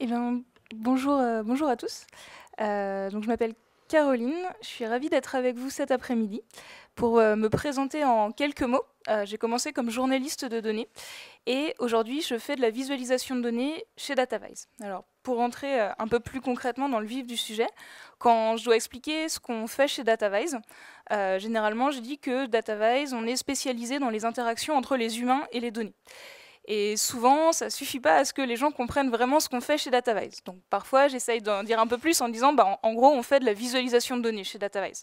Eh bien, bonjour, bonjour à tous. Donc je m'appelle Caroline, je suis ravie d'être avec vous cet après-midi pour me présenter en quelques mots. J'ai commencé comme journaliste de données et aujourd'hui je fais de la visualisation de données chez DataVise. Alors pour rentrer un peu plus concrètement dans le vif du sujet, quand je dois expliquer ce qu'on fait chez DataVise, généralement je dis que DataVise on est spécialisé dans les interactions entre les humains et les données. Et souvent, ça suffit pas à ce que les gens comprennent vraiment ce qu'on fait chez DataVise. Donc parfois, j'essaye d'en dire un peu plus en disant, en gros, on fait de la visualisation de données chez DataVise.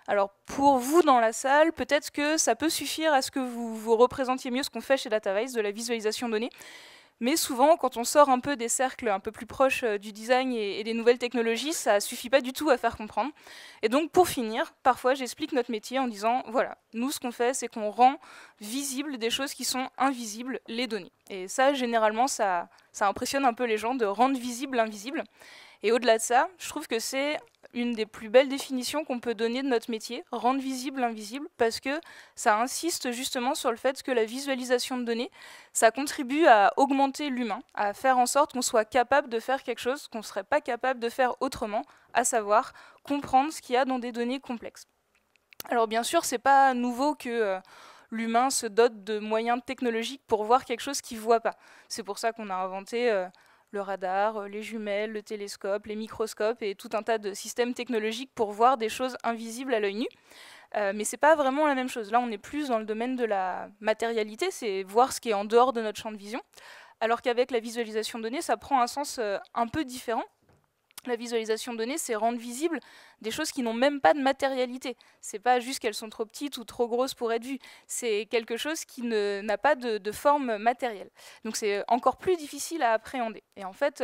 Alors pour vous dans la salle, peut-être que ça peut suffire à ce que vous vous représentiez mieux ce qu'on fait chez DataVise, de la visualisation de données. Mais souvent, quand on sort un peu des cercles un peu plus proches du design et des nouvelles technologies, ça suffit pas du tout à faire comprendre. Et donc, pour finir, parfois, j'explique notre métier en disant, voilà, nous, ce qu'on fait, c'est qu'on rend visibles des choses qui sont invisibles, les données. Et ça, généralement, ça impressionne un peu les gens de rendre visible l'invisible. Et au-delà de ça, je trouve que c'est une des plus belles définitions qu'on peut donner de notre métier, rendre visible l'invisible, parce que ça insiste justement sur le fait que la visualisation de données, ça contribue à augmenter l'humain, à faire en sorte qu'on soit capable de faire quelque chose qu'on ne serait pas capable de faire autrement, à savoir comprendre ce qu'il y a dans des données complexes. Alors bien sûr, c'est pas nouveau que l'humain se dote de moyens technologiques pour voir quelque chose qu'il ne voit pas. C'est pour ça qu'on a inventé le radar, les jumelles, le télescope, les microscopes et tout un tas de systèmes technologiques pour voir des choses invisibles à l'œil nu. Mais c'est pas vraiment la même chose. Là, on est plus dans le domaine de la matérialité, c'est voir ce qui est en dehors de notre champ de vision. Alors qu'avec la visualisation de données, ça prend un sens un peu différent. La visualisation de données, c'est rendre visible des choses qui n'ont même pas de matérialité. C'est pas juste qu'elles sont trop petites ou trop grosses pour être vues. C'est quelque chose qui n'a pas de forme matérielle. Donc c'est encore plus difficile à appréhender. Et en fait,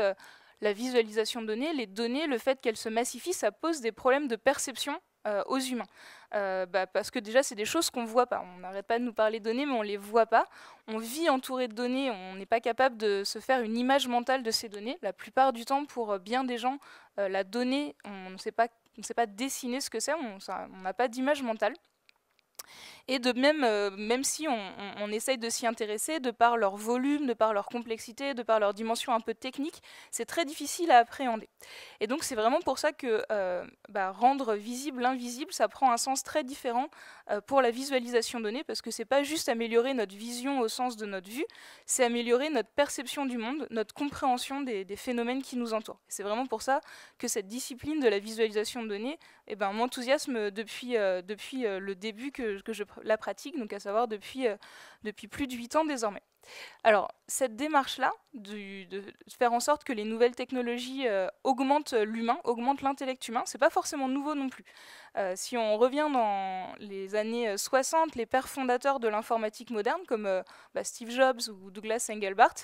la visualisation de données, les données, le fait qu'elles se massifient, ça pose des problèmes de perception aux humains. Parce que déjà, c'est des choses qu'on ne voit pas. On n'arrête pas de nous parler de données, mais on ne les voit pas. On vit entouré de données, on n'est pas capable de se faire une image mentale de ces données. La plupart du temps, pour bien des gens, la donnée, on ne sait pas dessiner ce que c'est, on n'a pas d'image mentale. Et de même, même si on essaye de s'y intéresser, de par leur volume, de par leur complexité, de par leur dimension un peu technique, c'est très difficile à appréhender. Et donc c'est vraiment pour ça que rendre visible l'invisible, ça prend un sens très différent pour la visualisation de données, parce que c'est pas juste améliorer notre vision au sens de notre vue, c'est améliorer notre perception du monde, notre compréhension des phénomènes qui nous entourent. C'est vraiment pour ça que cette discipline de la visualisation de données m'enthousiasme depuis le début que je la pratique, donc à savoir depuis plus de 8 ans désormais. Alors, cette démarche-là, de faire en sorte que les nouvelles technologies augmentent l'humain, augmentent l'intellect humain, c'est pas forcément nouveau non plus. Si on revient dans les années 60, les pères fondateurs de l'informatique moderne, comme Steve Jobs ou Douglas Engelbart,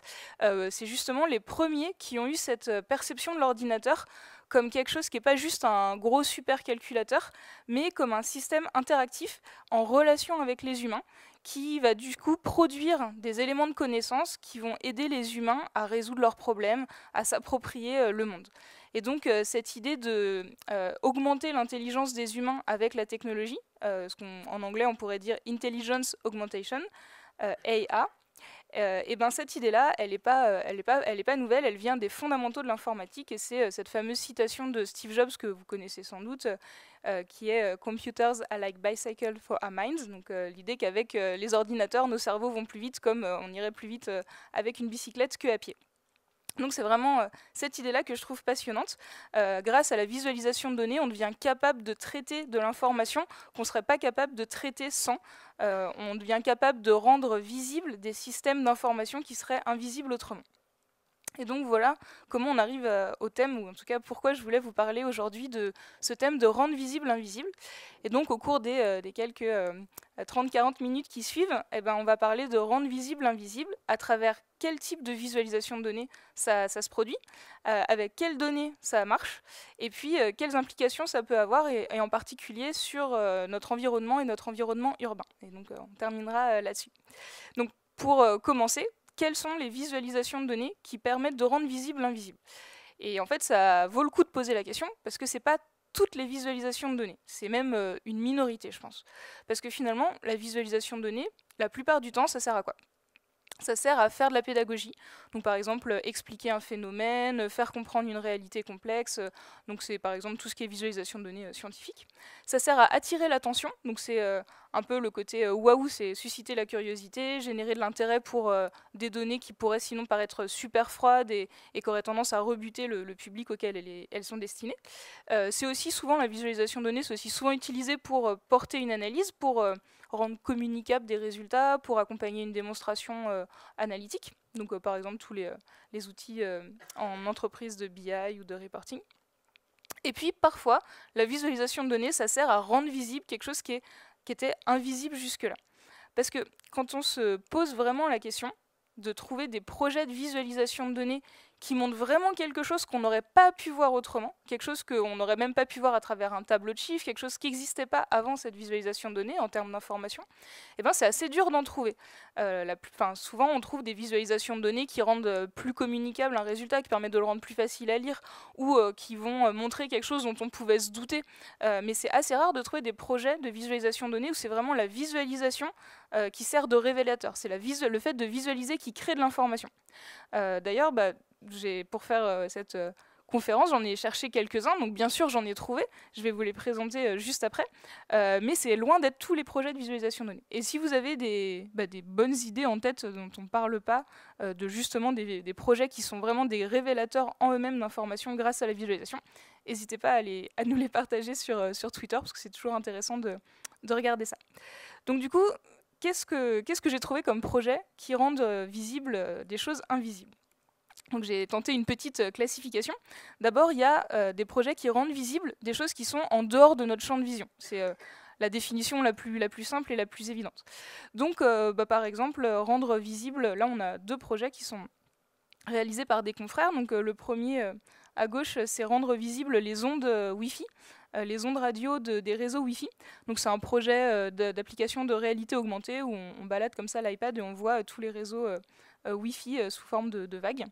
c'est justement les premiers qui ont eu cette perception de l'ordinateur comme quelque chose qui n'est pas juste un gros supercalculateur, mais comme un système interactif en relation avec les humains, qui va du coup produire des éléments de connaissance qui vont aider les humains à résoudre leurs problèmes, à s'approprier le monde. Et donc cette idée de augmenter l'intelligence des humains avec la technologie, ce qu'en anglais on pourrait dire Intelligence Augmentation, IA, et ben cette idée-là, elle est pas nouvelle, elle vient des fondamentaux de l'informatique et c'est cette fameuse citation de Steve Jobs que vous connaissez sans doute, qui est Computers are like bicycle for our minds. Donc l'idée qu'avec les ordinateurs, nos cerveaux vont plus vite, comme on irait plus vite avec une bicyclette qu'à pied. Donc c'est vraiment cette idée-là que je trouve passionnante. Grâce à la visualisation de données, on devient capable de traiter de l'information qu'on ne serait pas capable de traiter sans. On devient capable de rendre visibles des systèmes d'information qui seraient invisibles autrement. Et donc voilà comment on arrive au thème, ou en tout cas pourquoi je voulais vous parler aujourd'hui de ce thème de rendre visible l'invisible. Et donc au cours des quelques 30-40 minutes qui suivent, on va parler de rendre visible l'invisible à travers quel type de visualisation de données ça se produit, avec quelles données ça marche, et puis quelles implications ça peut avoir, et en particulier sur notre environnement et notre environnement urbain. Et donc on terminera là-dessus. Donc pour commencer, quelles sont les visualisations de données qui permettent de rendre visible l'invisible? Et en fait, ça vaut le coup de poser la question, parce que c'est pas toutes les visualisations de données, c'est même une minorité, je pense. Parce que finalement, la visualisation de données, la plupart du temps, ça sert à quoi? Ça sert à faire de la pédagogie. Donc par exemple, expliquer un phénomène, faire comprendre une réalité complexe. Donc c'est par exemple tout ce qui est visualisation de données scientifiques. Ça sert à attirer l'attention. Donc c'est un peu le côté waouh, c'est susciter la curiosité, générer de l'intérêt pour des données qui pourraient sinon paraître super froides et qui auraient tendance à rebuter le public auquel elles sont destinées. C'est aussi souvent, la visualisation de données, c'est aussi souvent utilisé pour porter une analyse, pour rendre communicables des résultats, pour accompagner une démonstration analytique. Donc par exemple tous les outils en entreprise de BI ou de reporting. Et puis parfois, la visualisation de données, ça sert à rendre visible quelque chose qui était invisible jusque-là. Parce que quand on se pose vraiment la question de trouver des projets de visualisation de données qui montrent vraiment quelque chose qu'on n'aurait pas pu voir autrement, quelque chose qu'on n'aurait même pas pu voir à travers un tableau de chiffres, quelque chose qui n'existait pas avant cette visualisation de données en termes d'information, et ben c'est assez dur d'en trouver. Souvent, on trouve des visualisations de données qui rendent plus communicable un résultat, qui permettent de le rendre plus facile à lire, ou qui vont montrer quelque chose dont on pouvait se douter. Mais c'est assez rare de trouver des projets de visualisation de données où c'est vraiment la visualisation qui sert de révélateur. C'est le fait de visualiser qui crée de l'information. D'ailleurs, pour faire cette conférence, j'en ai cherché quelques-uns, donc bien sûr j'en ai trouvé, je vais vous les présenter juste après, mais c'est loin d'être tous les projets de visualisation de données. Et si vous avez des bonnes idées en tête dont on ne parle pas, de justement des projets qui sont vraiment des révélateurs en eux-mêmes d'informations grâce à la visualisation, n'hésitez pas à nous les partager sur Twitter, parce que c'est toujours intéressant de regarder ça. Donc du coup, qu'est-ce que j'ai trouvé comme projet qui rendent visibles des choses invisibles? Donc j'ai tenté une petite classification. D'abord, il y a des projets qui rendent visibles des choses qui sont en dehors de notre champ de vision. C'est la définition la plus simple et la plus évidente. Donc par exemple, rendre visible, là on a 2 projets qui sont réalisés par des confrères. Donc le premier à gauche, c'est rendre visibles les ondes Wi-Fi, les ondes radio des réseaux Wi-Fi. Donc c'est un projet d'application de réalité augmentée où on balade comme ça l'iPad et on voit tous les réseaux Wi-Fi sous forme de vagues.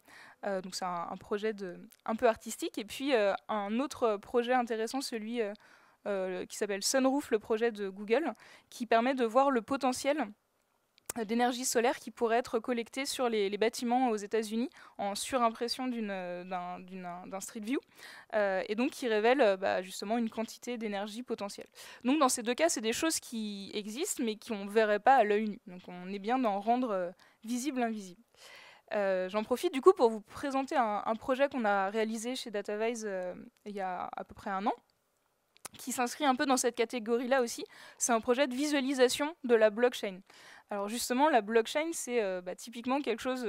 Donc c'est un projet un peu artistique. Et puis un autre projet intéressant, celui qui s'appelle Sunroof, le projet de Google, qui permet de voir le potentiel d'énergie solaire qui pourrait être collectée sur les bâtiments aux États-Unis en surimpression d'un Street View, et donc qui révèle justement une quantité d'énergie potentielle. Donc dans ces 2 cas, c'est des choses qui existent mais qu'on ne verrait pas à l'œil nu. Donc on est bien d'en rendre visible l'invisible. J'en profite du coup pour vous présenter un projet qu'on a réalisé chez DataVise il y a à peu près 1 an, qui s'inscrit un peu dans cette catégorie-là aussi. C'est un projet de visualisation de la blockchain. Alors justement, la blockchain, c'est typiquement quelque chose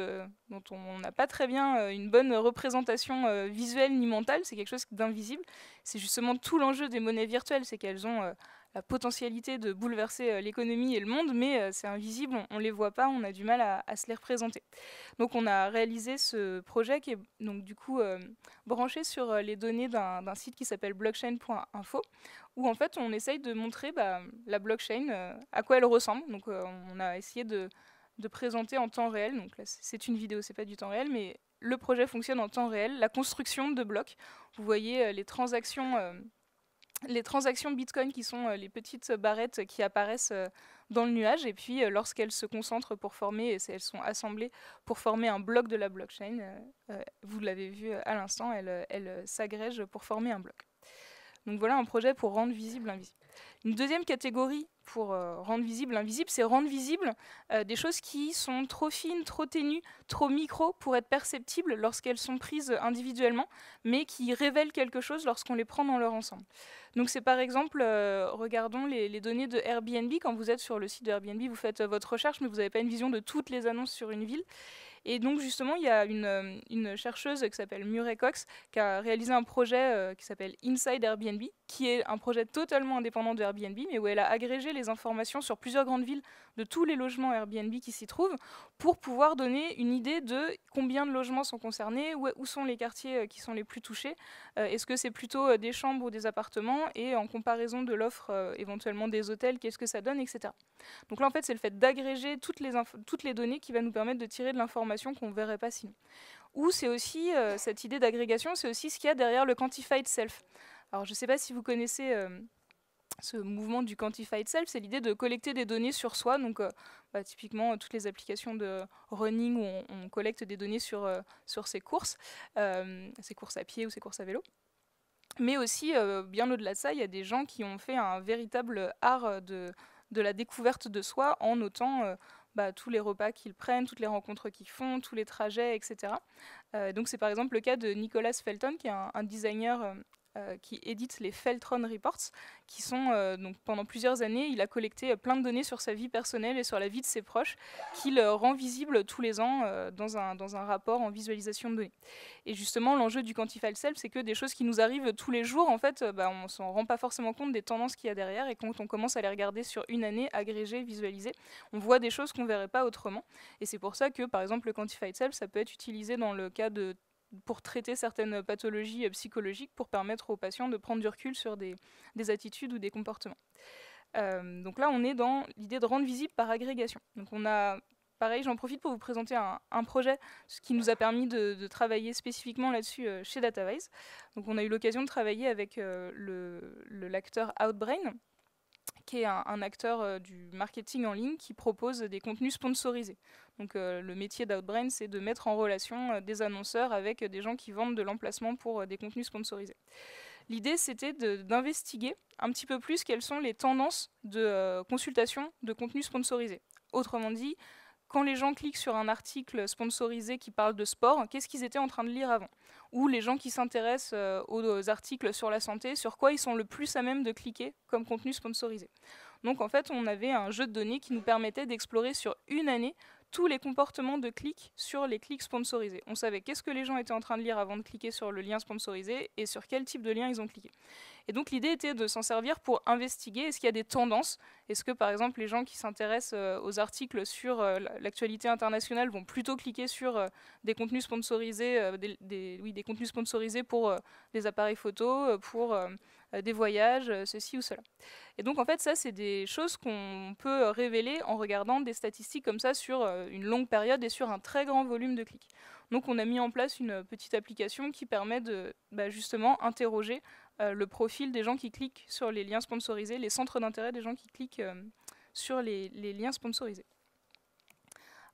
dont on n'a pas très bien une bonne représentation visuelle ni mentale, c'est quelque chose d'invisible. C'est justement tout l'enjeu des monnaies virtuelles, c'est qu'elles ont la potentialité de bouleverser l'économie et le monde, mais c'est invisible, on ne les voit pas, on a du mal à se les représenter. Donc on a réalisé ce projet qui est donc du coup branché sur les données d'un site qui s'appelle blockchain.info, où en fait on essaye de montrer la blockchain, à quoi elle ressemble. Donc on a essayé de présenter en temps réel, donc là c'est une vidéo, c'est pas du temps réel, mais le projet fonctionne en temps réel, la construction de blocs. Vous voyez les transactions Bitcoin qui sont les petites barrettes qui apparaissent dans le nuage, et puis lorsqu'elles se concentrent pour former, et elles sont assemblées pour former un bloc de la blockchain, vous l'avez vu à l'instant, elles s'agrègent pour former un bloc. Donc voilà un projet pour rendre visible l'invisible. Une deuxième catégorie pour rendre visible l'invisible, c'est rendre visible des choses qui sont trop fines, trop ténues, trop micro pour être perceptibles lorsqu'elles sont prises individuellement, mais qui révèlent quelque chose lorsqu'on les prend dans leur ensemble. Donc c'est par exemple, regardons les données de Airbnb. Quand vous êtes sur le site de Airbnb, vous faites votre recherche, mais vous n'avez pas une vision de toutes les annonces sur une ville. Et donc justement, il y a une chercheuse qui s'appelle Murray Cox qui a réalisé un projet qui s'appelle Inside Airbnb, qui est un projet totalement indépendant de Airbnb, mais où elle a agrégé les informations sur plusieurs grandes villes de tous les logements Airbnb qui s'y trouvent, pour pouvoir donner une idée de combien de logements sont concernés, où sont les quartiers qui sont les plus touchés, est-ce que c'est plutôt des chambres ou des appartements, et en comparaison de l'offre éventuellement des hôtels, qu'est-ce que ça donne, etc. Donc là en fait c'est le fait d'agréger toutes les données qui va nous permettre de tirer de l'information qu'on ne verrait pas sinon. Ou c'est aussi, cette idée d'agrégation, c'est aussi ce qu'il y a derrière le quantified self. Alors je ne sais pas si vous connaissez ce mouvement du quantified self, c'est l'idée de collecter des données sur soi. Donc, typiquement, toutes les applications de running où on collecte des données sur ses courses à pied ou ses courses à vélo. Mais aussi, bien au-delà de ça, il y a des gens qui ont fait un véritable art de la découverte de soi en notant tous les repas qu'ils prennent, toutes les rencontres qu'ils font, tous les trajets, etc. Donc c'est par exemple le cas de Nicholas Felton, qui est un designer qui édite les Feltron Reports, qui sont, donc pendant plusieurs années, il a collecté plein de données sur sa vie personnelle et sur la vie de ses proches, qu'il rend visible tous les ans dans un rapport en visualisation de données. Et justement, l'enjeu du Quantified Self, c'est que des choses qui nous arrivent tous les jours, en fait, on ne s'en rend pas forcément compte des tendances qu'il y a derrière, et quand on commence à les regarder sur une année, agrégées, visualisées, on voit des choses qu'on ne verrait pas autrement. Et c'est pour ça que, par exemple, le Quantified Self, ça peut être utilisé dans le cas pour traiter certaines pathologies psychologiques, pour permettre aux patients de prendre du recul sur des attitudes ou des comportements. Donc là, on est dans l'idée de rendre visible par agrégation. Donc on a, pareil, j'en profite pour vous présenter un projet qui nous a permis de travailler spécifiquement là-dessus chez Datavise. Donc on a eu l'occasion de travailler avec l'acteur Outbrain, qui est un acteur du marketing en ligne qui propose des contenus sponsorisés. Donc le métier d'Outbrain, c'est de mettre en relation des annonceurs avec des gens qui vendent de l'emplacement pour des contenus sponsorisés. L'idée, c'était d'investiguer un petit peu plus quelles sont les tendances de consultation de contenus sponsorisés. Autrement dit, quand les gens cliquent sur un article sponsorisé qui parle de sport, qu'est-ce qu'ils étaient en train de lire avant? Ou les gens qui s'intéressent aux articles sur la santé, sur quoi ils sont le plus à même de cliquer comme contenu sponsorisé. Donc en fait, on avait un jeu de données qui nous permettait d'explorer sur une année tous les comportements de clics sur les clics sponsorisés. On savait qu'est-ce que les gens étaient en train de lire avant de cliquer sur le lien sponsorisé et sur quel type de lien ils ont cliqué. Et donc l'idée était de s'en servir pour investiguer, est-ce qu'il y a des tendances? Est-ce que par exemple les gens qui s'intéressent aux articles sur l'actualité internationale vont plutôt cliquer sur des contenus sponsorisés, des contenus sponsorisés pour des appareils photo, pour des voyages, ceci ou cela. Et donc en fait ça c'est des choses qu'on peut révéler en regardant des statistiques comme ça sur une longue période et sur un très grand volume de clics. Donc on a mis en place une petite application qui permet de justement interroger le profil des gens qui cliquent sur les liens sponsorisés, les centres d'intérêt des gens qui cliquent sur les liens sponsorisés.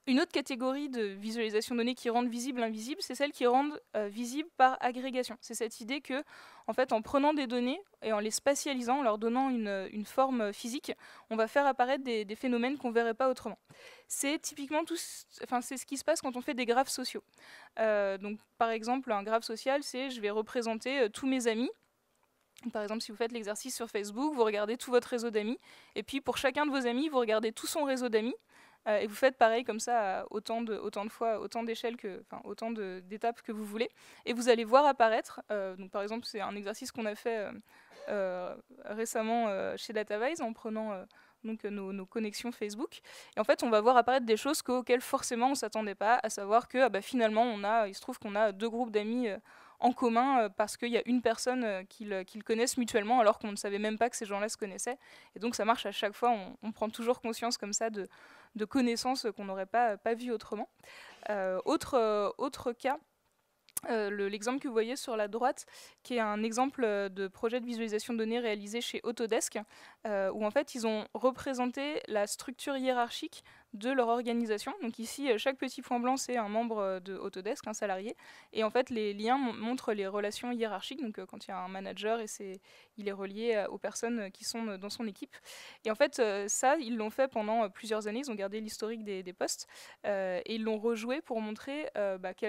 Une autre catégorie de visualisation de données qui rendent visible l'invisible, c'est celle qui rendent visible par agrégation. C'est cette idée que, en fait, en prenant des données et en les spatialisant, en leur donnant une forme physique, on va faire apparaître des phénomènes qu'on ne verrait pas autrement. C'est typiquement c'est ce qui se passe quand on fait des graphes sociaux. Donc, par exemple, un graphe social, c'est je vais représenter tous mes amis. Par exemple, si vous faites l'exercice sur Facebook, vous regardez tout votre réseau d'amis, et puis pour chacun de vos amis, vous regardez tout son réseau d'amis, et vous faites pareil comme ça, autant de fois, autant d'échelles autant d'étapes que vous voulez, et vous allez voir apparaître. Donc par exemple, c'est un exercice qu'on a fait récemment chez Datavise en prenant nos connexions Facebook. Et en fait, on va voir apparaître des choses auxquelles forcément on ne s'attendait pas, à savoir que finalement, il se trouve qu'on a deux groupes d'amis en commun parce qu'il y a une personne qu'ils connaissent mutuellement alors qu'on ne savait même pas que ces gens-là se connaissaient. Et donc ça marche à chaque fois, on prend toujours conscience comme ça de connaissances qu'on n'aurait pas vues autrement. Autre cas, l'exemple que vous voyez sur la droite, qui est un exemple de projet de visualisation de données réalisé chez Autodesk, où en fait ils ont représenté la structure hiérarchique de leur organisation. Donc ici, chaque petit point blanc, c'est un membre de Autodesk, un salarié. Et en fait, les liens montrent les relations hiérarchiques. Donc quand il y a un manager, il est relié aux personnes qui sont dans son équipe. Et en fait, ça, ils l'ont fait pendant plusieurs années. Ils ont gardé l'historique des postes. Et ils l'ont rejoué pour montrer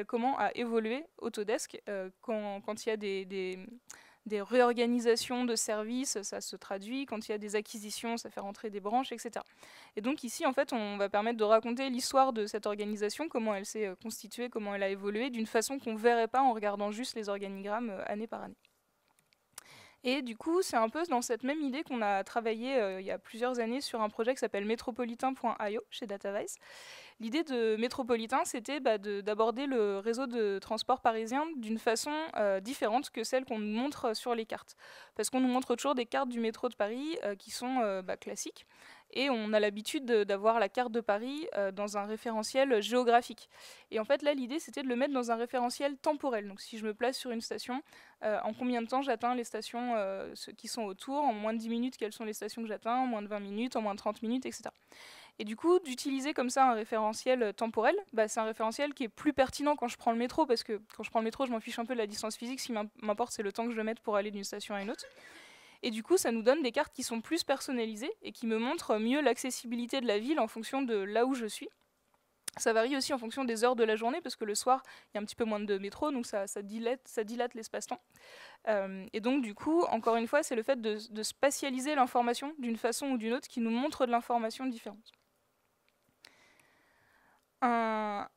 comment a évolué Autodesk quand il y a des réorganisations de services, ça se traduit. Quand il y a des acquisitions, ça fait rentrer des branches, etc. Et donc ici, en fait, on va permettre de raconter l'histoire de cette organisation, comment elle s'est constituée, comment elle a évolué, d'une façon qu'on ne verrait pas en regardant juste les organigrammes année par année. Et du coup, c'est un peu dans cette même idée qu'on a travaillé il y a plusieurs années sur un projet qui s'appelle Metropolitan.io chez Datavise. L'idée de Métropolitain, c'était d'aborder le réseau de transport parisien d'une façon différente que celle qu'on nous montre sur les cartes. Parce qu'on nous montre toujours des cartes du métro de Paris qui sont classiques, et on a l'habitude d'avoir la carte de Paris dans un référentiel géographique. Et en fait, là, l'idée, c'était de le mettre dans un référentiel temporel. Donc si je me place sur une station, en combien de temps j'atteins les stations qui sont autour, en moins de 10 minutes, quelles sont les stations que j'atteins, en moins de 20 minutes, en moins de 30 minutes, etc. Et du coup, d'utiliser comme ça un référentiel temporel, c'est un référentiel qui est plus pertinent quand je prends le métro, parce que quand je prends le métro, je m'en fiche un peu de la distance physique, ce qui m'importe, c'est le temps que je vais mettre pour aller d'une station à une autre. Et du coup, ça nous donne des cartes qui sont plus personnalisées et qui me montrent mieux l'accessibilité de la ville en fonction de là où je suis. Ça varie aussi en fonction des heures de la journée, parce que le soir, il y a un petit peu moins de métro, donc ça dilate l'espace-temps. Et donc, du coup, encore une fois, c'est le fait de spatialiser l'information d'une façon ou d'une autre qui nous montre de l'information différente.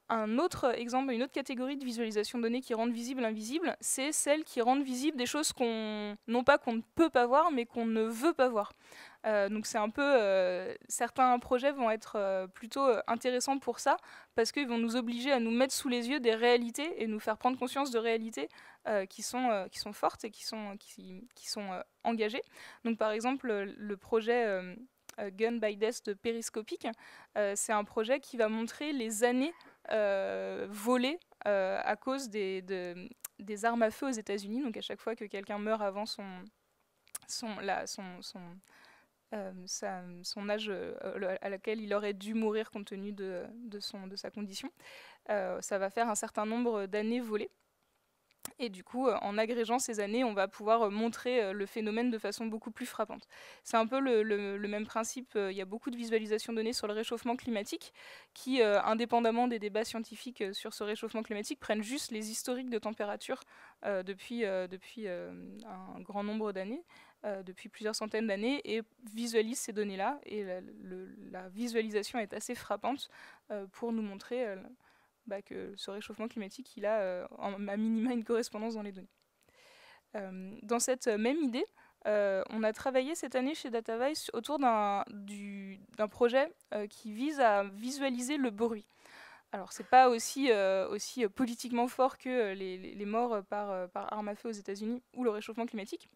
Un autre exemple, une autre catégorie de visualisation de données qui rendent visible l'invisible, c'est celles qui rendent visible des choses non pas qu'on ne peut pas voir, mais qu'on ne veut pas voir. Donc c'est un peu, certains projets vont être plutôt intéressants pour ça, parce qu'ils vont nous obliger à nous mettre sous les yeux des réalités et nous faire prendre conscience de réalités qui sont fortes et qui sont engagées. Donc par exemple, le projet Gun by Death de Périscopique, c'est un projet qui va montrer les années volées à cause des armes à feu aux États-Unis. Donc à chaque fois que quelqu'un meurt avant son âge à laquelle il aurait dû mourir compte tenu de sa condition, ça va faire un certain nombre d'années volées. Et du coup, en agrégeant ces années, on va pouvoir montrer le phénomène de façon beaucoup plus frappante. C'est un peu le même principe. Il y a beaucoup de visualisations données sur le réchauffement climatique qui, indépendamment des débats scientifiques sur ce réchauffement climatique, prennent juste les historiques de température depuis un grand nombre d'années, depuis plusieurs centaines d'années, et visualisent ces données-là. Et la visualisation est assez frappante pour nous montrer que ce réchauffement climatique, il a à minima une correspondance dans les données. Dans cette même idée, on a travaillé cette année chez DataVice autour d'un projet qui vise à visualiser le bruit. Alors, c'est pas aussi politiquement fort que les morts par arme à feu aux États-Unis ou le réchauffement climatique,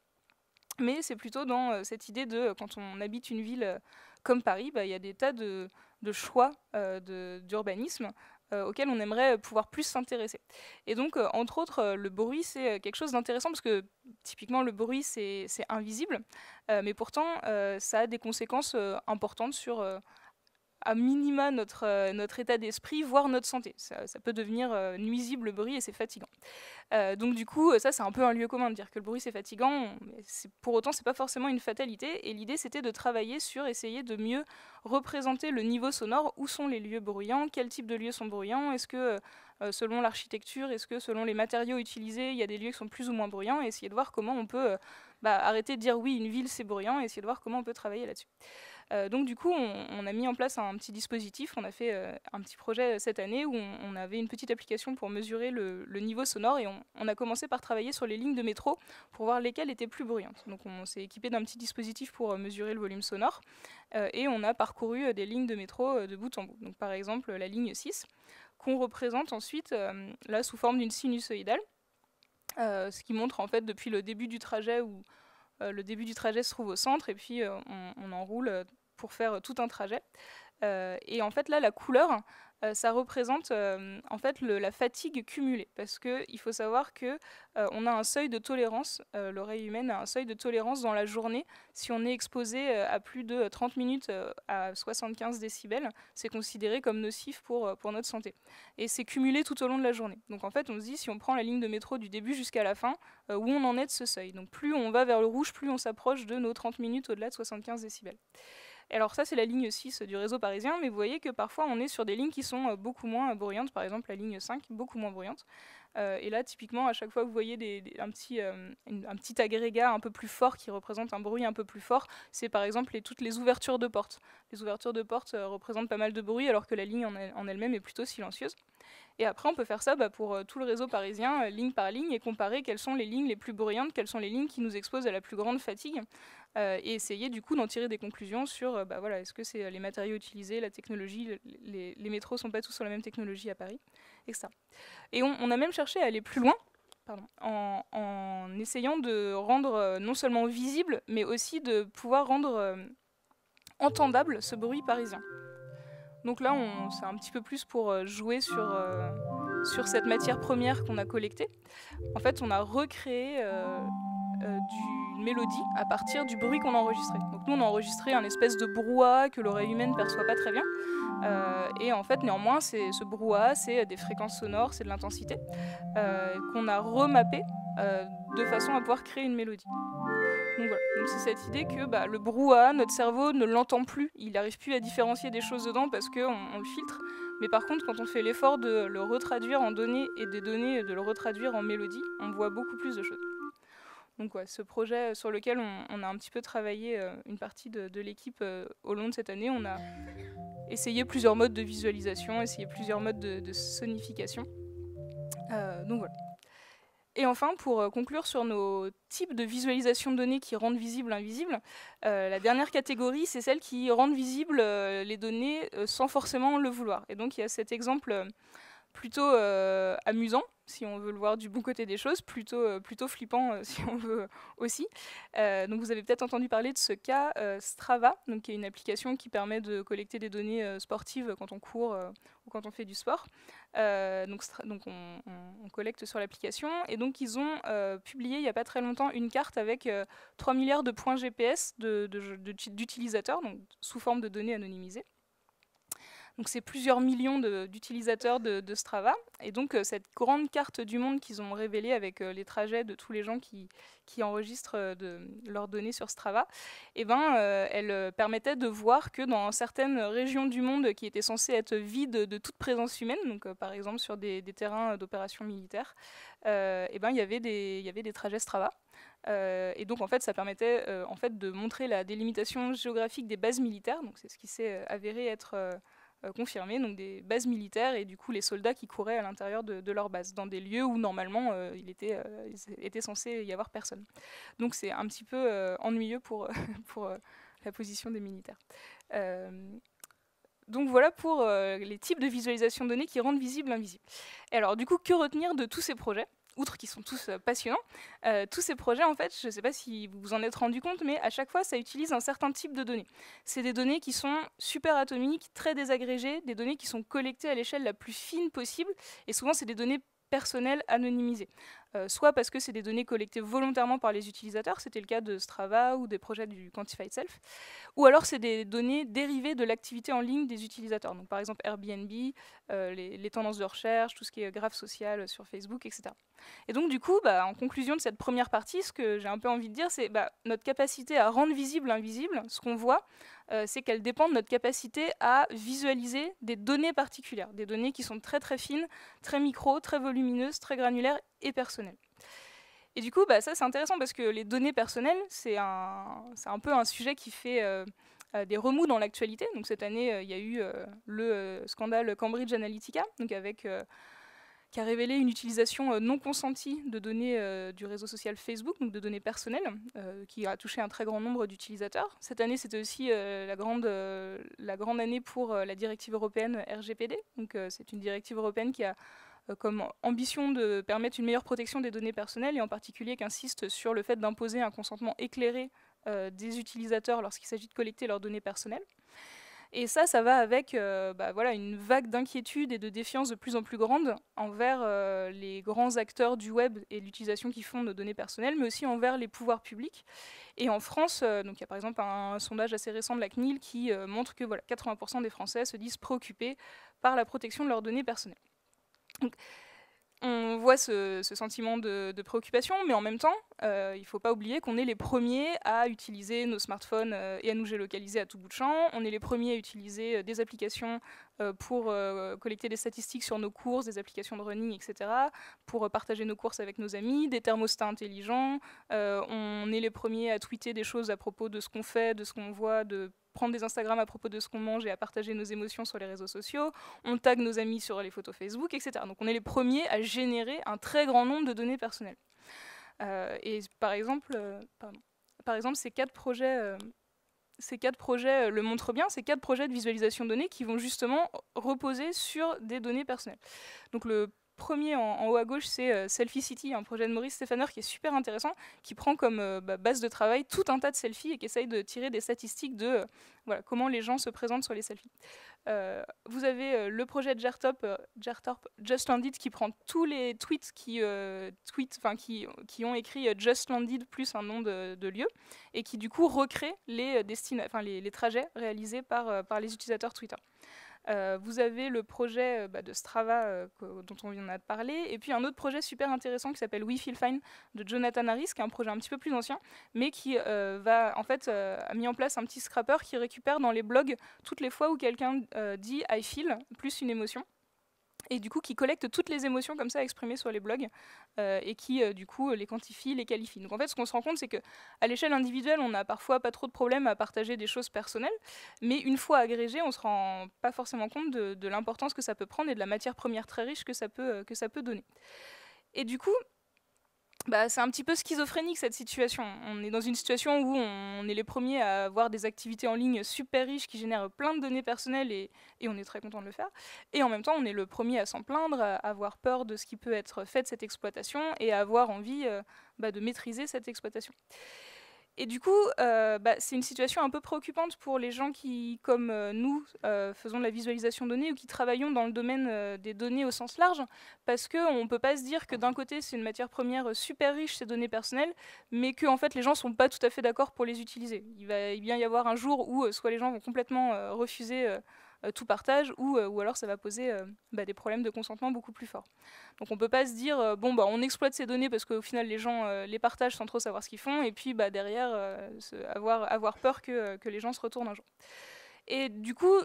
mais c'est plutôt dans cette idée de quand on habite une ville comme Paris, il y a des tas de choix d'urbanisme auxquels on aimerait pouvoir plus s'intéresser. Et donc, entre autres, le bruit, c'est quelque chose d'intéressant, parce que typiquement, le bruit, c'est invisible, mais pourtant, ça a des conséquences importantes sur à minima notre état d'esprit, voire notre santé. Ça peut devenir nuisible, le bruit, et c'est fatigant. Donc du coup, ça c'est un peu un lieu commun de dire que le bruit c'est fatigant, mais pour autant c'est pas forcément une fatalité, et l'idée c'était de travailler sur essayer de mieux représenter le niveau sonore, où sont les lieux bruyants, quels types de lieux sont bruyants, est-ce que selon l'architecture, est-ce que selon les matériaux utilisés, il y a des lieux qui sont plus ou moins bruyants, et essayer de voir comment on peut arrêter de dire oui, une ville c'est bruyant, et essayer de voir comment on peut travailler là-dessus. Donc du coup, on a mis en place un petit dispositif, on a fait un petit projet cette année où on avait une petite application pour mesurer le niveau sonore, et on a commencé par travailler sur les lignes de métro pour voir lesquelles étaient plus bruyantes. Donc on s'est équipé d'un petit dispositif pour mesurer le volume sonore, et on a parcouru des lignes de métro de bout en bout. Donc par exemple la ligne 6, qu'on représente ensuite là sous forme d'une sinusoïdale, ce qui montre en fait depuis le début du trajet, où le début du trajet se trouve au centre, et puis on enroule pour faire tout un trajet. Et en fait là, la couleur, ça représente en fait la fatigue cumulée, parce qu'il faut savoir que on a un seuil de tolérance, l'oreille humaine a un seuil de tolérance dans la journée. Si on est exposé à plus de 30 minutes à 75 décibels, c'est considéré comme nocif pour notre santé. Et c'est cumulé tout au long de la journée. Donc en fait, on se dit, si on prend la ligne de métro du début jusqu'à la fin, où on en est de ce seuil. Donc plus on va vers le rouge, plus on s'approche de nos 30 minutes au-delà de 75 décibels. Alors ça, c'est la ligne 6 du réseau parisien, mais vous voyez que parfois on est sur des lignes qui sont beaucoup moins bruyantes, par exemple la ligne 5, beaucoup moins bruyante. Et là, typiquement, à chaque fois que vous voyez un petit agrégat un peu plus fort qui représente un bruit un peu plus fort, c'est par exemple toutes les ouvertures de portes. Les ouvertures de portes représentent pas mal de bruit, alors que la ligne en elle-même est plutôt silencieuse. Et après, on peut faire ça pour tout le réseau parisien, ligne par ligne, et comparer quelles sont les lignes les plus bruyantes, quelles sont les lignes qui nous exposent à la plus grande fatigue, et essayer du coup d'en tirer des conclusions sur voilà, est-ce que c'est les matériaux utilisés, la technologie, les métros sont pas tous sur la même technologie à Paris, etc. Et on a même cherché à aller plus loin, en essayant de rendre non seulement visible, mais aussi de pouvoir rendre entendable ce bruit parisien. Donc là, c'est un petit peu plus pour jouer sur cette matière première qu'on a collectée. En fait, on a recréé d'une mélodie à partir du bruit qu'on a enregistré. Donc nous, on a enregistré un espèce de brouhaha que l'oreille humaine ne perçoit pas très bien. Et en fait, néanmoins, ce brouhaha, c'est des fréquences sonores, c'est de l'intensité, qu'on a remappé de façon à pouvoir créer une mélodie. Donc voilà, donc c'est cette idée que le brouhaha, notre cerveau ne l'entend plus, il n'arrive plus à différencier des choses dedans parce qu'on le filtre. Mais par contre, quand on fait l'effort de le retraduire en données et des données de le retraduire en mélodie, on voit beaucoup plus de choses. Donc ouais, ce projet sur lequel on a un petit peu travaillé, une partie de l'équipe au long de cette année, on a essayé plusieurs modes de visualisation, essayé plusieurs modes de sonification. Donc voilà. Et enfin, pour conclure sur nos types de visualisation de données qui rendent visibles invisibles, la dernière catégorie, c'est celle qui rendent visibles les données sans forcément le vouloir. Et donc il y a cet exemple plutôt amusant, si on veut le voir du bon côté des choses, plutôt flippant si on veut aussi. Donc vous avez peut-être entendu parler de ce cas Strava, donc qui est une application qui permet de collecter des données sportives quand on court ou quand on fait du sport. Donc on collecte sur l'application, et donc ils ont publié il n'y a pas très longtemps une carte avec 3 milliards de points GPS d'utilisateurs, donc sous forme de données anonymisées. Donc c'est plusieurs millions d'utilisateurs de Strava. Et donc cette grande carte du monde qu'ils ont révélée avec les trajets de tous les gens qui enregistrent leurs données sur Strava, elle permettait de voir que dans certaines régions du monde qui étaient censées être vides de toute présence humaine, donc par exemple sur des terrains d'opérations militaires, il y avait des trajets Strava. Et donc en fait ça permettait de montrer la délimitation géographique des bases militaires. Donc c'est ce qui s'est avéré être confirmé, donc des bases militaires, et du coup les soldats qui couraient à l'intérieur de leur base, dans des lieux où normalement il était censé y avoir personne. Donc c'est un petit peu ennuyeux pour, pour la position des militaires. Donc voilà pour les types de visualisation de données qui rendent visible l'invisible. Et alors du coup, que retenir de tous ces projets ? Outre qu'ils sont tous passionnants, tous ces projets, en fait, je ne sais pas si vous vous en êtes rendu compte, mais à chaque fois, ça utilise un certain type de données. C'est des données qui sont super atomiques, très désagrégées, des données qui sont collectées à l'échelle la plus fine possible, et souvent, c'est des données personnelles anonymisées. Soit parce que c'est des données collectées volontairement par les utilisateurs, c'était le cas de Strava ou des projets du Quantified Self, ou alors c'est des données dérivées de l'activité en ligne des utilisateurs. Donc par exemple Airbnb, les tendances de recherche, tout ce qui est graphe social sur Facebook, etc. Et donc du coup, en conclusion de cette première partie, ce que j'ai un peu envie de dire, c'est notre capacité à rendre visible l'invisible. Ce qu'on voit, c'est qu'elle dépend de notre capacité à visualiser des données particulières, des données qui sont très très fines, très micro, très volumineuses, très granulaires et personnelles. Et du coup, ça c'est intéressant parce que les données personnelles, c'est un peu un sujet qui fait des remous dans l'actualité. Donc cette année, il y a eu le scandale Cambridge Analytica, donc qui a révélé une utilisation non consentie de données du réseau social Facebook, donc de données personnelles, qui a touché un très grand nombre d'utilisateurs. Cette année, c'était aussi la grande année pour la directive européenne RGPD. Donc c'est une directive européenne qui a comme ambition de permettre une meilleure protection des données personnelles, et en particulier qui insiste sur le fait d'imposer un consentement éclairé des utilisateurs lorsqu'il s'agit de collecter leurs données personnelles. Et ça va avec une vague d'inquiétude et de défiance de plus en plus grande envers les grands acteurs du web et l'utilisation qu'ils font de données personnelles, mais aussi envers les pouvoirs publics. Et en France, donc il y a par exemple un sondage assez récent de la CNIL qui montre que 80% des Français se disent préoccupés par la protection de leurs données personnelles. Donc, on voit ce sentiment de préoccupation, mais en même temps, il ne faut pas oublier qu'on est les premiers à utiliser nos smartphones et à nous géolocaliser à tout bout de champ. On est les premiers à utiliser des applications pour collecter des statistiques sur nos courses, des applications de running, etc., pour partager nos courses avec nos amis, des thermostats intelligents. On est les premiers à tweeter des choses à propos de ce qu'on fait, de ce qu'on voit, de prendre des Instagram à propos de ce qu'on mange et à partager nos émotions sur les réseaux sociaux, on tag nos amis sur les photos Facebook, etc. Donc on est les premiers à générer un très grand nombre de données personnelles. Et par exemple, ces 4 projets le montrent bien, ces 4 projets de visualisation de données qui vont justement reposer sur des données personnelles. Donc le premier en haut à gauche, c'est Selfie City, un projet de Maurice Stefaner qui est super intéressant, qui prend comme base de travail tout un tas de selfies et qui essaye de tirer des statistiques de voilà, comment les gens se présentent sur les selfies. Vous avez le projet de Jertorp, Just Landed, qui prend tous les tweets qui ont écrit Just Landed plus un nom de lieu, et qui du coup recrée les trajets réalisés par les utilisateurs Twitter. Vous avez le projet de Strava dont on vient de parler, et puis un autre projet super intéressant qui s'appelle We Feel Fine de Jonathan Harris, qui est un projet un petit peu plus ancien, mais qui a mis en place un petit scrapper qui récupère dans les blogs toutes les fois où quelqu'un dit I feel plus une émotion. Et du coup qui collecte toutes les émotions comme ça exprimées sur les blogs et qui du coup les quantifie, les qualifie. Donc en fait ce qu'on se rend compte c'est qu'à l'échelle individuelle on n'a parfois pas trop de problèmes à partager des choses personnelles, mais une fois agrégé on se rend pas forcément compte de l'importance que ça peut prendre et de la matière première très riche que ça peut donner. Et du coup c'est un petit peu schizophrénique cette situation. On est dans une situation où on est les premiers à avoir des activités en ligne super riches qui génèrent plein de données personnelles et on est très content de le faire. Et en même temps, on est le premier à s'en plaindre, à avoir peur de ce qui peut être fait de cette exploitation et à avoir envie de maîtriser cette exploitation. Et du coup, c'est une situation un peu préoccupante pour les gens qui, comme nous, faisons de la visualisation de données ou qui travaillons dans le domaine des données au sens large, parce qu'on ne peut pas se dire que d'un côté, c'est une matière première super riche, ces données personnelles, mais que en fait, les gens ne sont pas tout à fait d'accord pour les utiliser. Il va bien y avoir un jour où soit les gens vont complètement refuser tout partage, ou alors ça va poser des problèmes de consentement beaucoup plus forts. Donc on ne peut pas se dire on exploite ces données parce qu'au final les gens les partagent sans trop savoir ce qu'ils font, et puis derrière avoir peur que les gens se retournent un jour. Et du coup,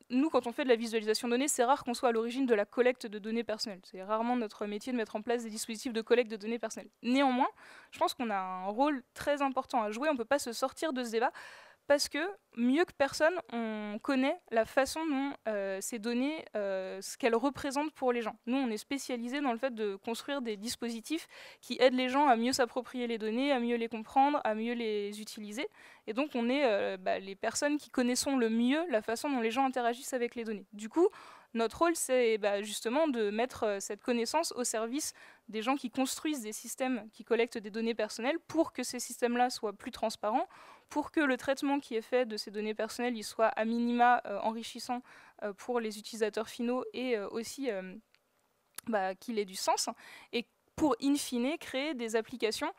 nous, quand on fait de la visualisation de données, c'est rare qu'on soit à l'origine de la collecte de données personnelles. C'est rarement notre métier de mettre en place des dispositifs de collecte de données personnelles. Néanmoins, je pense qu'on a un rôle très important à jouer, on ne peut pas se sortir de ce débat, parce que, mieux que personne, on connaît la façon dont ces données, ce qu'elles représentent pour les gens. Nous, on est spécialisés dans le fait de construire des dispositifs qui aident les gens à mieux s'approprier les données, à mieux les comprendre, à mieux les utiliser. Et donc, on est les personnes qui connaissons le mieux la façon dont les gens interagissent avec les données. Du coup, notre rôle, c'est justement de mettre cette connaissance au service des gens qui construisent des systèmes qui collectent des données personnelles pour que ces systèmes-là soient plus transparents, pour que le traitement qui est fait de ces données personnelles il soit à minima enrichissant pour les utilisateurs finaux et aussi qu'il ait du sens, et pour in fine créer des applications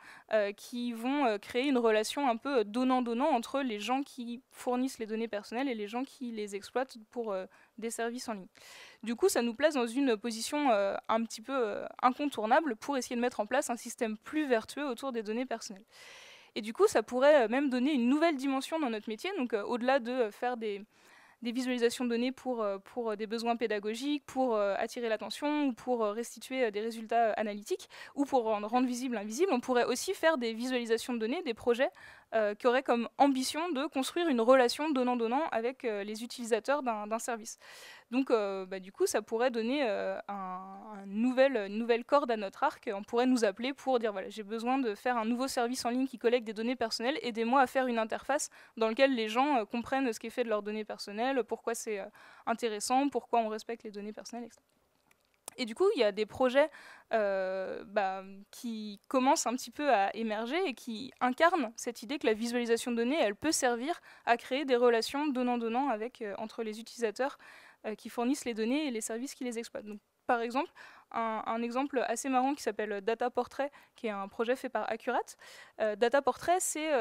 qui vont créer une relation un peu donnant-donnant entre les gens qui fournissent les données personnelles et les gens qui les exploitent pour des services en ligne. Du coup, ça nous place dans une position un petit peu incontournable pour essayer de mettre en place un système plus vertueux autour des données personnelles. Et du coup, ça pourrait même donner une nouvelle dimension dans notre métier, donc au-delà de faire des visualisations de données pour des besoins pédagogiques, pour attirer l'attention, ou pour restituer des résultats analytiques, ou pour rendre visible l'invisible. On pourrait aussi faire des visualisations de données, des projets qui auraient comme ambition de construire une relation donnant-donnant avec les utilisateurs d'un service. Donc du coup, ça pourrait donner une nouvelle corde à notre arc. On pourrait nous appeler pour dire voilà, j'ai besoin de faire un nouveau service en ligne qui collecte des données personnelles, aidez-moi à faire une interface dans laquelle les gens comprennent ce qui est fait de leurs données personnelles, pourquoi c'est intéressant, pourquoi on respecte les données personnelles, etc. Et du coup, il y a des projets qui commencent un petit peu à émerger et qui incarnent cette idée que la visualisation de données, elle peut servir à créer des relations donnant-donnant entre les utilisateurs qui fournissent les données et les services qui les exploitent. Donc, par exemple, un exemple assez marrant qui s'appelle Data Portrait, qui est un projet fait par Accurate. Data Portrait, c'est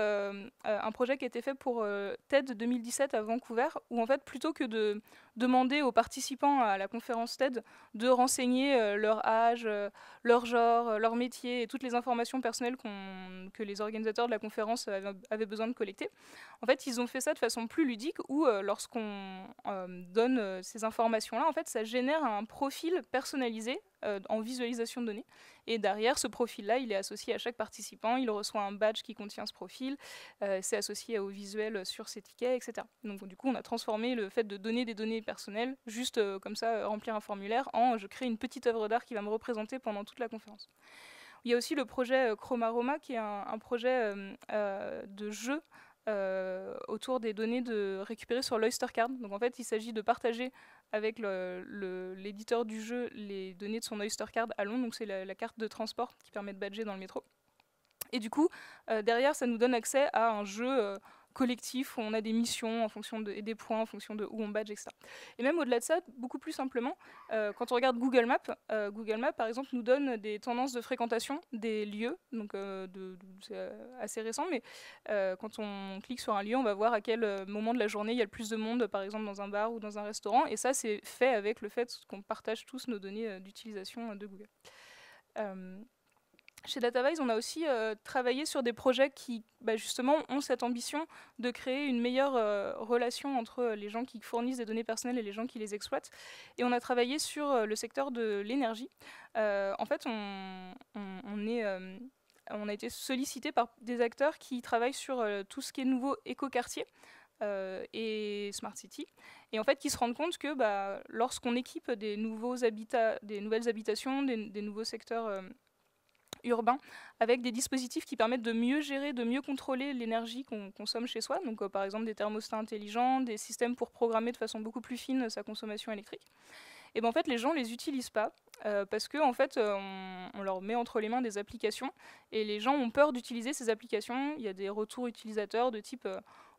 un projet qui a été fait pour TED 2017 à Vancouver, où en fait, plutôt que de demander aux participants à la conférence TED de renseigner leur âge, leur genre, leur métier et toutes les informations personnelles que les organisateurs de la conférence avaient besoin de collecter, en fait, ils ont fait ça de façon plus ludique, où lorsqu'on donne ces informations-là, en fait, ça génère un profil personnalisé en visualisation de données. Et derrière, ce profil-là, il est associé à chaque participant, il reçoit un badge qui contient ce profil, c'est associé au visuel sur ces tickets, etc. Donc du coup, on a transformé le fait de donner des données personnelles, juste comme ça, remplir un formulaire, en je crée une petite œuvre d'art qui va me représenter pendant toute la conférence. Il y a aussi le projet Chromaroma, qui est un projet de jeu autour des données récupérées sur l'Oyster Card. Donc en fait, il s'agit de partager avec l'éditeur du jeu les données de son Oyster Card à Londres. Donc c'est la carte de transport qui permet de badger dans le métro. Et du coup, derrière, ça nous donne accès à un jeu collectif où on a des missions en fonction et des points en fonction de où on badge, etc. Et même au-delà de ça, beaucoup plus simplement, quand on regarde Google Maps, par exemple, nous donne des tendances de fréquentation des lieux. Donc, c'est assez récent, mais quand on clique sur un lieu, on va voir à quel moment de la journée il y a le plus de monde, par exemple dans un bar ou dans un restaurant. Et ça, c'est fait avec le fait qu'on partage tous nos données d'utilisation de Google. Chez Datavise, on a aussi travaillé sur des projets qui, justement, ont cette ambition de créer une meilleure relation entre les gens qui fournissent des données personnelles et les gens qui les exploitent. Et on a travaillé sur le secteur de l'énergie. En fait, on a été sollicité par des acteurs qui travaillent sur tout ce qui est nouveau écoquartier et Smart City. Et en fait, qui se rendent compte que lorsqu'on équipe des nouveaux habitats, des nouvelles habitations, des nouveaux secteurs urbains, avec des dispositifs qui permettent de mieux gérer, de mieux contrôler l'énergie qu'on consomme chez soi, donc par exemple des thermostats intelligents, des systèmes pour programmer de façon beaucoup plus fine sa consommation électrique. Et en fait, les gens ne les utilisent pas parce qu'en fait, on leur met entre les mains des applications et les gens ont peur d'utiliser ces applications. Il y a des retours utilisateurs de type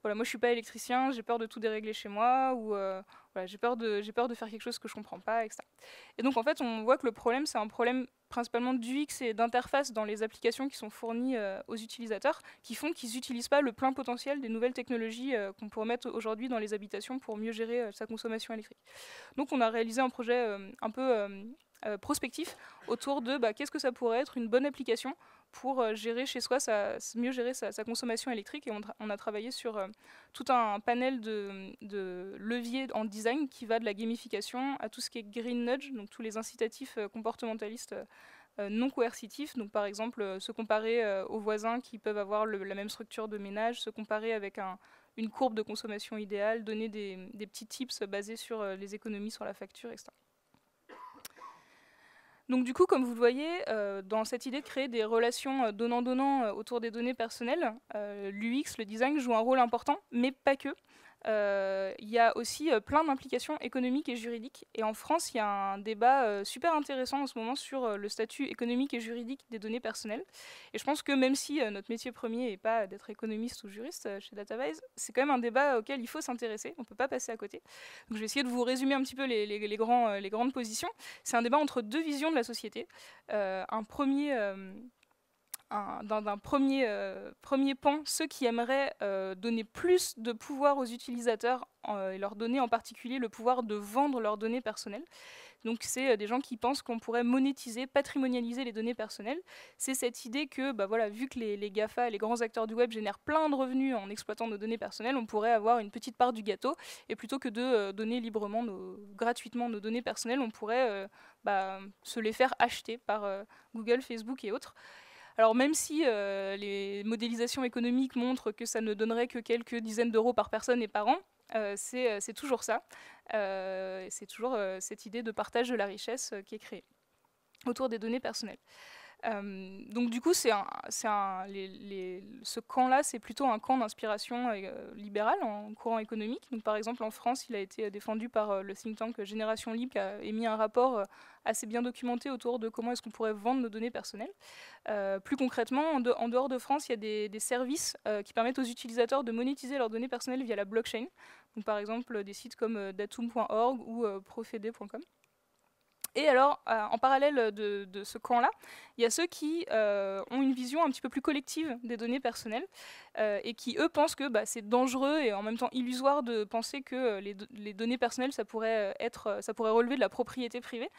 voilà, moi je suis pas électricien, j'ai peur de tout dérégler chez moi, ou voilà, j'ai peur de faire quelque chose que je comprends pas, etc. Et donc en fait, on voit que le problème, c'est un problème principalement d'UX et d'interface dans les applications qui sont fournies aux utilisateurs, qui font qu'ils n'utilisent pas le plein potentiel des nouvelles technologies qu'on pourrait mettre aujourd'hui dans les habitations pour mieux gérer sa consommation électrique. Donc on a réalisé un projet un peu prospectif autour de qu'est-ce que ça pourrait être une bonne application pour gérer chez soi, mieux gérer sa consommation électrique. Et on a travaillé sur tout un panel de leviers en design qui va de la gamification à tout ce qui est green nudge, donc tous les incitatifs comportementalistes non coercitifs. Donc par exemple, se comparer aux voisins qui peuvent avoir la même structure de ménage, se comparer avec une courbe de consommation idéale, donner des petits tips basés sur les économies sur la facture, etc. Donc du coup, comme vous le voyez, dans cette idée de créer des relations donnant-donnant autour des données personnelles, l'UX, le design, joue un rôle important, mais pas que. Il y a aussi plein d'implications économiques et juridiques. Et en France, il y a un débat super intéressant en ce moment sur le statut économique et juridique des données personnelles. Et je pense que même si notre métier premier n'est pas d'être économiste ou juriste chez Datavise, c'est quand même un débat auquel il faut s'intéresser. On ne peut pas passer à côté. Donc, je vais essayer de vous résumer un petit peu les grandes positions. C'est un débat entre deux visions de la société. D'un premier pan, ceux qui aimeraient donner plus de pouvoir aux utilisateurs et leur donner en particulier le pouvoir de vendre leurs données personnelles. Donc c'est des gens qui pensent qu'on pourrait monétiser, patrimonialiser les données personnelles. C'est cette idée que, voilà, vu que les GAFA, les grands acteurs du web, génèrent plein de revenus en exploitant nos données personnelles, on pourrait avoir une petite part du gâteau. Et plutôt que de donner librement, gratuitement nos données personnelles, on pourrait se les faire acheter par Google, Facebook et autres. Alors même si les modélisations économiques montrent que ça ne donnerait que quelques dizaines d'euros par personne et par an, c'est toujours ça. C'est toujours cette idée de partage de la richesse qui est créée autour des données personnelles. Donc du coup, ce camp-là, c'est plutôt un camp d'inspiration libérale en courant économique. Donc, par exemple, en France, il a été défendu par le think tank Génération Libre, qui a émis un rapport assez bien documenté autour de comment est-ce qu'on pourrait vendre nos données personnelles. Plus concrètement, en dehors de France, il y a des services qui permettent aux utilisateurs de monétiser leurs données personnelles via la blockchain. Donc, par exemple, des sites comme datum.org ou profede.com. Et alors, en parallèle de ce camp-là, il y a ceux qui ont une vision un petit peu plus collective des données personnelles et qui, eux, pensent que c'est dangereux et en même temps illusoire de penser que les données personnelles, ça pourrait relever de la propriété privée.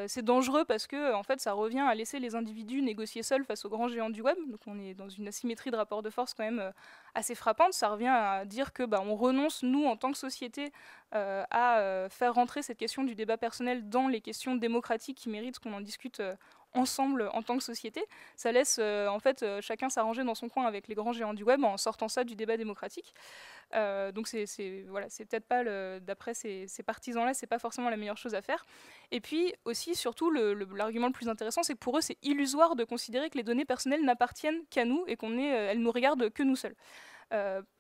C'est dangereux parce que, en fait, ça revient à laisser les individus négocier seuls face aux grands géants du web. Donc on est dans une asymétrie de rapport de force quand même assez frappante. Ça revient à dire que on renonce, nous, en tant que société, à faire rentrer cette question du débat personnel dans les questions démocratiques qui méritent qu'on en discute ensemble en tant que société. Ça laisse en fait chacun s'arranger dans son coin avec les grands géants du web en sortant ça du débat démocratique. Donc voilà, c'est peut-être pas, d'après ces partisans-là, c'est pas forcément la meilleure chose à faire. Et puis aussi, surtout, l'argument le plus intéressant, c'est que pour eux, c'est illusoire de considérer que les données personnelles n'appartiennent qu'à nous et elles nous regardent que nous seuls.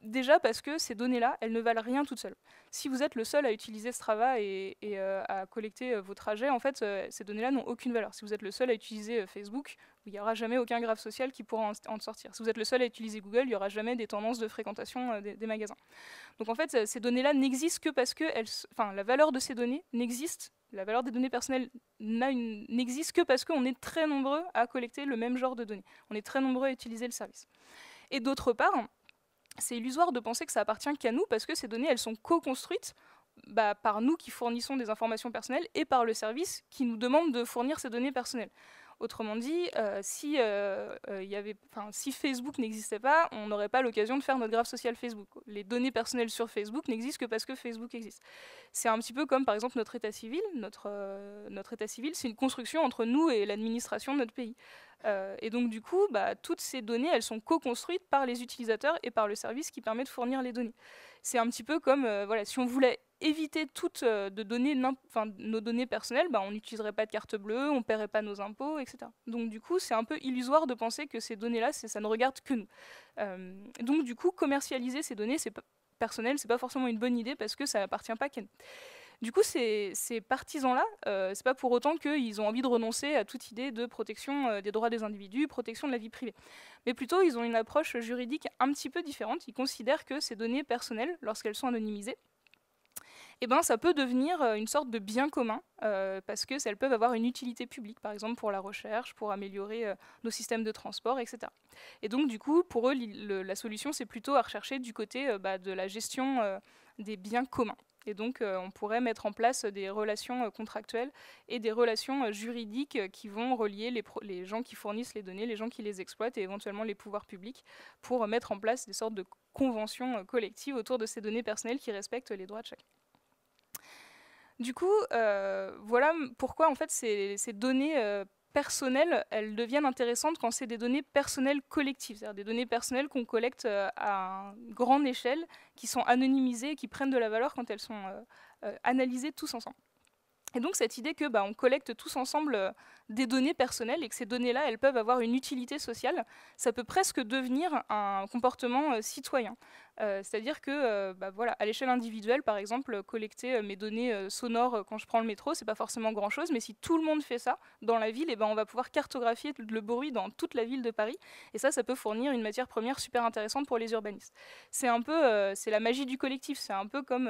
Déjà parce que ces données-là, elles ne valent rien toutes seules. Si vous êtes le seul à utiliser Strava et à collecter vos trajets, en fait, ces données-là n'ont aucune valeur. Si vous êtes le seul à utiliser Facebook, il n'y aura jamais aucun graphe social qui pourra en sortir. Si vous êtes le seul à utiliser Google, il n'y aura jamais des tendances de fréquentation des magasins. Donc en fait, ces données-là n'existent que parce que la valeur de ces données n'existe. La valeur des données personnelles n'existe que parce qu'on est très nombreux à collecter le même genre de données. On est très nombreux à utiliser le service. Et d'autre part, c'est illusoire de penser que ça appartient qu'à nous parce que ces données, elles sont co-construites par nous qui fournissons des informations personnelles et par le service qui nous demande de fournir ces données personnelles. Autrement dit, si Facebook n'existait pas, on n'aurait pas l'occasion de faire notre graphe social Facebook. Les données personnelles sur Facebook n'existent que parce que Facebook existe. C'est un petit peu comme par exemple notre état civil. Notre état civil, c'est une construction entre nous et l'administration de notre pays. Et donc du coup, toutes ces données, elles sont co-construites par les utilisateurs et par le service qui permet de fournir les données. C'est un petit peu comme si on voulait éviter toutes de donner nos données personnelles, on n'utiliserait pas de carte bleue, on ne paierait pas nos impôts, etc. Donc du coup, c'est un peu illusoire de penser que ces données-là, ça ne regarde que nous. Donc du coup, commercialiser ces données personnelles, c'est pas forcément une bonne idée parce que ça n'appartient pas qu'à nous. Du coup, ces partisans-là, c'est pas pour autant qu'ils ont envie de renoncer à toute idée de protection des droits des individus, protection de la vie privée. Mais plutôt, ils ont une approche juridique un petit peu différente. Ils considèrent que ces données personnelles, lorsqu'elles sont anonymisées, ça peut devenir une sorte de bien commun parce qu'elles peuvent avoir une utilité publique, par exemple pour la recherche, pour améliorer nos systèmes de transport, etc. Et donc, du coup, pour eux, la solution, c'est plutôt à rechercher du côté de la gestion des biens communs. Et donc, on pourrait mettre en place des relations contractuelles et des relations juridiques qui vont relier les gens qui fournissent les données, les gens qui les exploitent et éventuellement les pouvoirs publics pour mettre en place des sortes de conventions collectives autour de ces données personnelles qui respectent les droits de chacun. Du coup, voilà pourquoi en fait ces données personnelles, elles deviennent intéressantes quand c'est des données personnelles collectives, c'est-à-dire des données personnelles qu'on collecte à une grande échelle, qui sont anonymisées et qui prennent de la valeur quand elles sont analysées tous ensemble. Et donc cette idée que on collecte tous ensemble des données personnelles et que ces données-là, elles peuvent avoir une utilité sociale, ça peut presque devenir un comportement citoyen. C'est-à-dire que voilà, à l'échelle individuelle, par exemple, collecter mes données sonores quand je prends le métro, c'est pas forcément grand-chose, mais si tout le monde fait ça dans la ville, on va pouvoir cartographier le bruit dans toute la ville de Paris, et ça peut fournir une matière première super intéressante pour les urbanistes. C'est un peu, c'est la magie du collectif, c'est un peu comme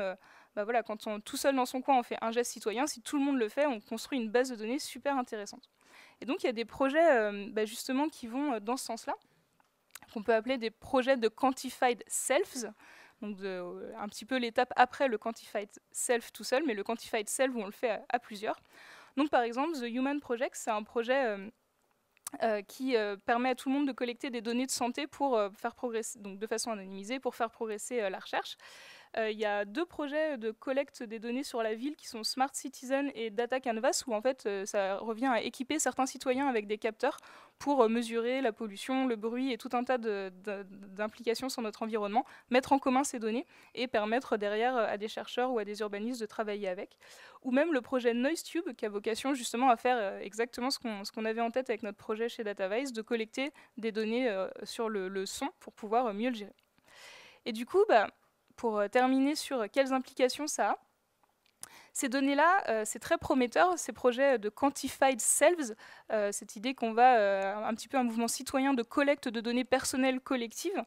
voilà, quand on tout seul dans son coin, on fait un geste citoyen, si tout le monde le fait, on construit une base de données super intéressante. Et donc il y a des projets justement qui vont dans ce sens-là, qu'on peut appeler des projets de quantified selves, donc un petit peu l'étape après le quantified self tout seul, mais le quantified self où on le fait à plusieurs. Donc par exemple, The Human Project, c'est un projet qui permet à tout le monde de collecter des données de santé pour faire progresser, donc de façon anonymisée, pour faire progresser la recherche. Il y a 2 projets de collecte des données sur la ville qui sont Smart Citizen et Data Canvas, où en fait ça revient à équiper certains citoyens avec des capteurs pour mesurer la pollution, le bruit et tout un tas d'implications sur notre environnement, mettre en commun ces données et permettre derrière à des chercheurs ou à des urbanistes de travailler avec. Ou même le projet NoiseTube qui a vocation justement à faire exactement ce qu'on avait en tête avec notre projet chez DataVise, de collecter des données sur le son pour pouvoir mieux le gérer. Et du coup, pour terminer sur quelles implications ça a, ces données-là, c'est très prometteur, ces projets de quantified selves, cette idée qu'on va un petit peu un mouvement citoyen de collecte de données personnelles collectives,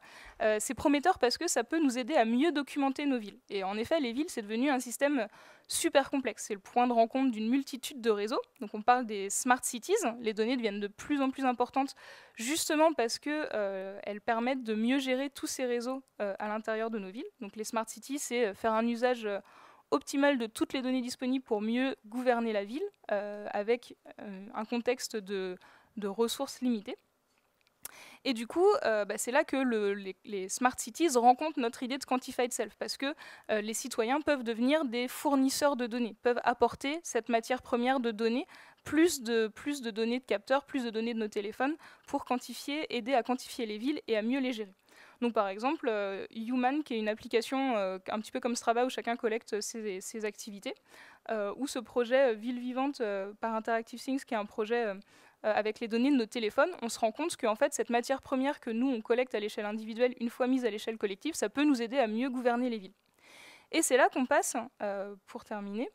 c'est prometteur parce que ça peut nous aider à mieux documenter nos villes. Et en effet, les villes, c'est devenu un système super complexe. C'est le point de rencontre d'une multitude de réseaux. Donc on parle des smart cities, les données deviennent de plus en plus importantes justement parce qu'elles permettent de mieux gérer tous ces réseaux à l'intérieur de nos villes. Donc les smart cities, c'est faire un usage optimale de toutes les données disponibles pour mieux gouverner la ville avec un contexte de ressources limitées. Et du coup, c'est là que les smart cities rencontrent notre idée de quantified self, parce que les citoyens peuvent devenir des fournisseurs de données, peuvent apporter cette matière première de données, plus de données de capteurs, plus de données de nos téléphones, pour aider à quantifier les villes et à mieux les gérer. Donc par exemple, Human, qui est une application un petit peu comme Strava où chacun collecte ses activités, ou ce projet Ville Vivante par Interactive Things, qui est un projet avec les données de nos téléphones, on se rend compte que en fait, cette matière première que nous, on collecte à l'échelle individuelle, une fois mise à l'échelle collective, ça peut nous aider à mieux gouverner les villes. Et c'est là qu'on passe, pour terminer,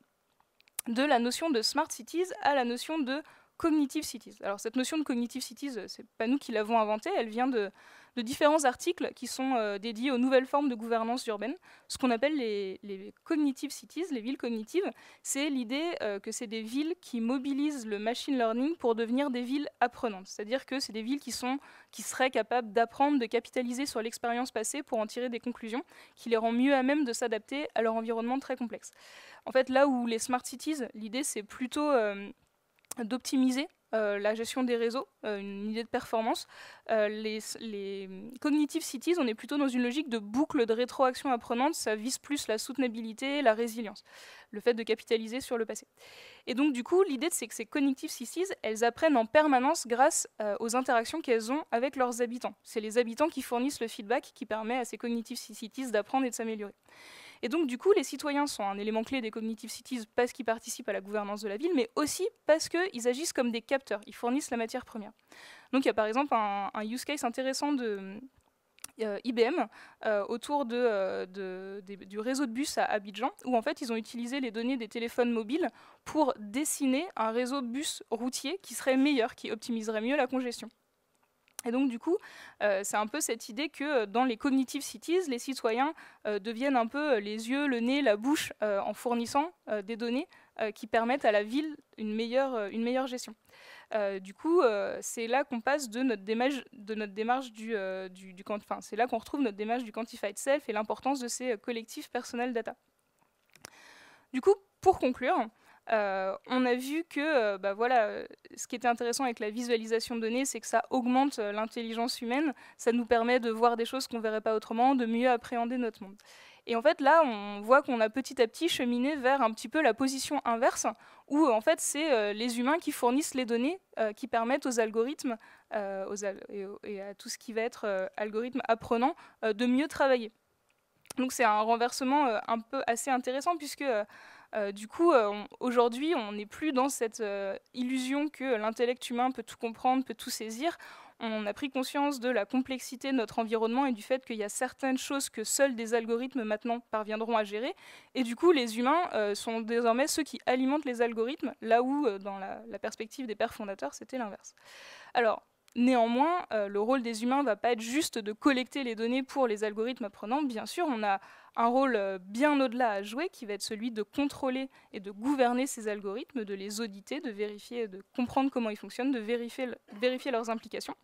de la notion de smart cities à la notion de cognitive cities. Alors cette notion de cognitive cities, c'est pas nous qui l'avons inventée, elle vient de différents articles qui sont dédiés aux nouvelles formes de gouvernance urbaine. Ce qu'on appelle les cognitive cities, les villes cognitives, c'est l'idée que c'est des villes qui mobilisent le machine learning pour devenir des villes apprenantes. C'est-à-dire que c'est des villes qui seraient capables d'apprendre, de capitaliser sur l'expérience passée pour en tirer des conclusions, qui les rend mieux à même de s'adapter à leur environnement très complexe. En fait, là où les smart cities, l'idée c'est plutôt d'optimiser la gestion des réseaux, une idée de performance. Les cognitive cities, on est plutôt dans une logique de boucle de rétroaction apprenante, ça vise plus la soutenabilité, la résilience, le fait de capitaliser sur le passé. Et donc du coup, l'idée c'est que ces cognitive cities, elles apprennent en permanence grâce aux interactions qu'elles ont avec leurs habitants. C'est les habitants qui fournissent le feedback qui permet à ces cognitive cities d'apprendre et de s'améliorer. Et donc, du coup, les citoyens sont un élément clé des cognitive cities parce qu'ils participent à la gouvernance de la ville, mais aussi parce qu'ils agissent comme des capteurs, ils fournissent la matière première. Donc, il y a par exemple un use case intéressant de IBM autour du réseau de bus à Abidjan, où en fait, ils ont utilisé les données des téléphones mobiles pour dessiner un réseau de bus routier qui serait meilleur, qui optimiserait mieux la congestion. Et donc du coup, c'est un peu cette idée que dans les cognitive cities, les citoyens deviennent un peu les yeux, le nez, la bouche en fournissant des données qui permettent à la ville une meilleure gestion. Du coup, c'est là qu'on passe de notre démarche c'est là qu'on retrouve notre démarche du quantified self et l'importance de ces collectifs personnels data. Du coup, pour conclure, on a vu que ce qui était intéressant avec la visualisation de données, c'est que ça augmente l'intelligence humaine, ça nous permet de voir des choses qu'on ne verrait pas autrement, de mieux appréhender notre monde. Et en fait, là, on voit qu'on a petit à petit cheminé vers un petit peu la position inverse, où en fait, c'est les humains qui fournissent les données qui permettent aux algorithmes et à tout ce qui va être algorithme apprenant de mieux travailler. Donc c'est un renversement un peu assez intéressant puisque du coup aujourd'hui on n'est plus dans cette illusion que l'intellect humain peut tout comprendre, peut tout saisir. On a pris conscience de la complexité de notre environnement et du fait qu'il y a certaines choses que seuls des algorithmes maintenant parviendront à gérer. Et du coup les humains sont désormais ceux qui alimentent les algorithmes, là où dans la perspective des pères fondateurs c'était l'inverse. Alors néanmoins, le rôle des humains ne va pas être juste de collecter les données pour les algorithmes apprenants. Bien sûr, on a un rôle bien au-delà à jouer, qui va être celui de contrôler et de gouverner ces algorithmes, de les auditer, de vérifier, de comprendre comment ils fonctionnent, de vérifier leurs implications.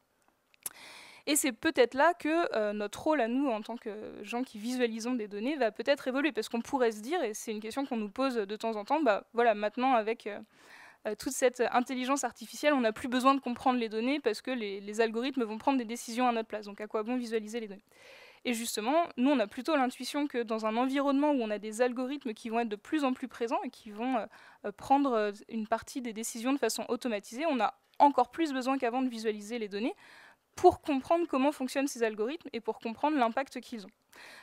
Et c'est peut-être là que notre rôle à nous, en tant que gens qui visualisons des données, va peut-être évoluer. Parce qu'on pourrait se dire, et c'est une question qu'on nous pose de temps en temps, voilà, maintenant avec toute cette intelligence artificielle, on n'a plus besoin de comprendre les données parce que les algorithmes vont prendre des décisions à notre place. Donc à quoi bon visualiser les données? Et justement, nous, on a plutôt l'intuition que dans un environnement où on a des algorithmes qui vont être de plus en plus présents et qui vont prendre une partie des décisions de façon automatisée, on a encore plus besoin qu'avant de visualiser les données pour comprendre comment fonctionnent ces algorithmes et pour comprendre l'impact qu'ils ont.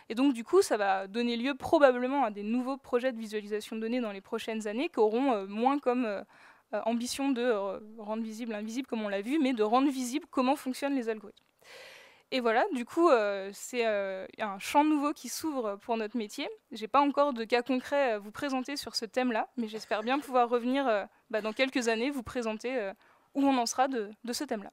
Et donc du coup, ça va donner lieu probablement à des nouveaux projets de visualisation de données dans les prochaines années qui auront moins comme ambition de rendre visible l'invisible comme on l'a vu, mais de rendre visible comment fonctionnent les algorithmes. Et voilà, du coup, c'est un champ nouveau qui s'ouvre pour notre métier. Je n'ai pas encore de cas concret à vous présenter sur ce thème-là, mais j'espère bien pouvoir revenir dans quelques années, vous présenter où on en sera de ce thème-là.